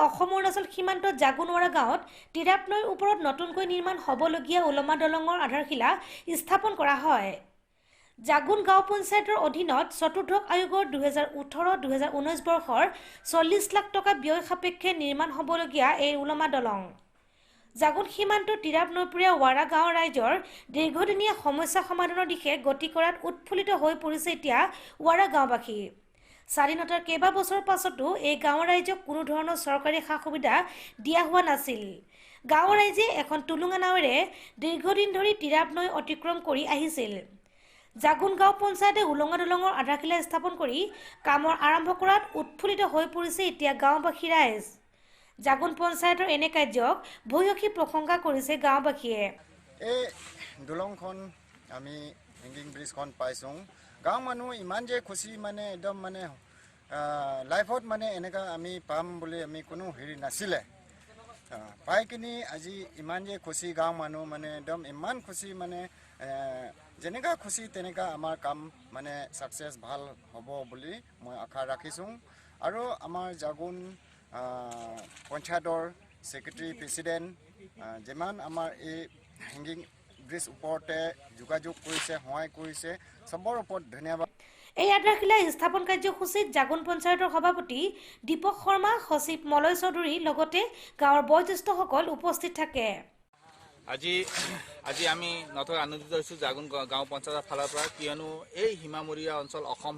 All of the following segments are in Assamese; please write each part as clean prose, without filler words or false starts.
অসম অৰুণাচল সীমান্তত জাগুনৱাৰা গাঁৱত তিৰাপ নৈৰ ওপৰত নতুনকৈ নিৰ্মাণ হ'বলগীয়া ওলমা দলঙৰ আধাৰশিলা স্থাপন কৰা হয়। জাগুন গাঁও পঞ্চায়তৰ অধীনত চতুৰ্থ আয়োগৰ 2018-2019 বৰ্ষৰ 40 লাখ টকা ব্যয় সাপেক্ষে নিৰ্মাণ হ'বলগীয়া এই ওলমা দলং জাগুন সীমান্তৰ তিৰাপ নৈপৰীয়া ৱাৰা গাঁৱৰ ৰাইজৰ দীৰ্ঘদিনীয়া সমস্যা সমাধানৰ দিশে গতি কৰাত উৎফুল্লিত হৈ পৰিছে এতিয়া ৱাৰা গাঁওবাসী। স্বাধীনতাৰ কেইবাবছৰ পাছতো এই গাঁৱৰ ৰাইজক কোনো ধৰণৰ চৰকাৰী সা-সুবিধা দিয়া হোৱা নাছিল। গাঁৱৰ ৰাইজে এখন টুলুঙা নাৱেৰে দীৰ্ঘদিন ধৰি তিৰাপ নৈ অতিক্ৰম কৰি আহিছিল। জাগুন গাঁও পঞ্চায়তে ওলঙা দলঙৰ আধাৰশিলা স্থাপন কৰি কামৰ আৰম্ভ কৰাত উৎফুল্লিত হৈ পৰিছে এতিয়া গাঁওবাসী ৰাইজ। জাগুন পঞ্চায়তৰ এনে কাৰ্যক ভূয়সী প্ৰশংসা কৰিছে গাঁওবাসীয়ে। এই দলংখন আমি হেংগিং ব্ৰিজখন পাইছোঁ। গাঁও মানুহ ইমান যে খুচি মানে একদম মানে লাইফত মানে এনেকুৱা আমি পাম বুলি আমি কোনো হেৰি নাছিলে। পাই কিনি আজি ইমান যে খুচি গাঁও মানুহ মানে একদম ইমান খুচি মানে যেনেকুৱা খুচি তেনেকুৱা আমাৰ কাম মানে ছাকচেছ ভাল হ'ব বুলি মই আশা ৰাখিছোঁ। আৰু আমাৰ জাগুন পঞ্চায়তৰ ছেক্ৰেটাৰী প্ৰেছিডেণ্ট যিমান আমাৰ এই হেংগিং ব্ৰিজ ওপৰতে যোগাযোগ কৰিছে, সহায় কৰিছে, চবৰ ওপৰত ধন্যবাদ। এই আধাৰশিলা স্থাপন কাৰ্যসূচীত জাগুন পঞ্চায়তৰ সভাপতি দীপক শৰ্মা, সচিব মলয় চৌধুৰী লগতে গাঁৱৰ বয়োজ্যেষ্ঠসকল উপস্থিত থাকে। আজি আমি নথৈ আনন্দিত হৈছোঁ জাগুন গাঁও পঞ্চায়তৰ ফালৰ পৰা, কিয়নো এই সীমামূৰীয়া অঞ্চল অসম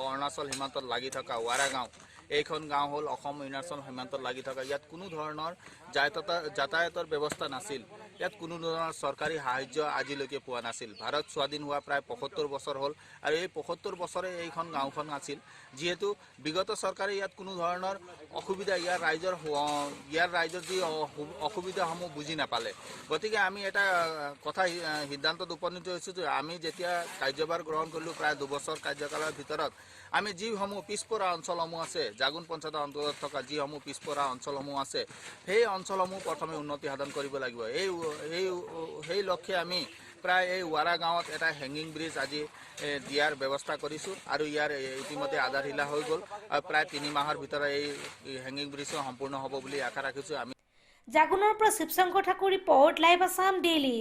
অৰুণাচল সীমান্তত লাগি থকা ৱাৰা গাঁও, এইখন গাঁও হ'ল অসম অৰুণাচল সীমান্তত লাগি থকা। ইয়াত কোনো ধৰণৰ যাতায়াতৰ ব্যৱস্থা নাছিল। ইয়াত কোনো ধৰণৰ চৰকাৰী সাহায্য আজিলৈকে পোৱা নাছিল। ভাৰত স্বাধীন হোৱা প্ৰায় 75 বছৰ হ'ল আৰু এই 75 বছৰে এইখন গাঁওখন আছিল। যিহেতু বিগত চৰকাৰে ইয়াত কোনো ধৰণৰ অসুবিধা ইয়াৰ ৰাইজৰ যি অসুবিধাসমূহ বুজি নাপালে। গতিকে আমি এটা কথা সিদ্ধান্তত উপনীত হৈছোঁ যে আমি যেতিয়া কাৰ্যভাৰ গ্ৰহণ কৰিলোঁ প্ৰায় 2 বছৰ কাৰ্যকালৰ ভিতৰত আমি যিসমূহ পিছপৰা অঞ্চলসমূহ আছে, জাগুন পঞ্চায়তৰ অন্তৰ্গত থকা যিসমূহ পিছপৰা অঞ্চলসমূহ আছে, সেই অঞ্চলসমূহ প্ৰথমে উন্নতি সাধন কৰিব লাগিব। সেই লক্ষ্যে আমি প্ৰায় এই ৱাৰা গাঁৱত এটা হেংগিং ব্ৰিজ আজি দিয়াৰ ব্যৱস্থা কৰিছোঁ আৰু ইয়াৰ ইতিমধ্যে আধাৰশিলা হৈ গ'ল আৰু প্ৰায় 3 মাহৰ ভিতৰত এই হেংগিং ব্ৰিজো সম্পূৰ্ণ হ'ব বুলি আশা ৰাখিছোঁ। আমি জাগুনৰ পৰা Sivasankar Thakur report, live Assam daily.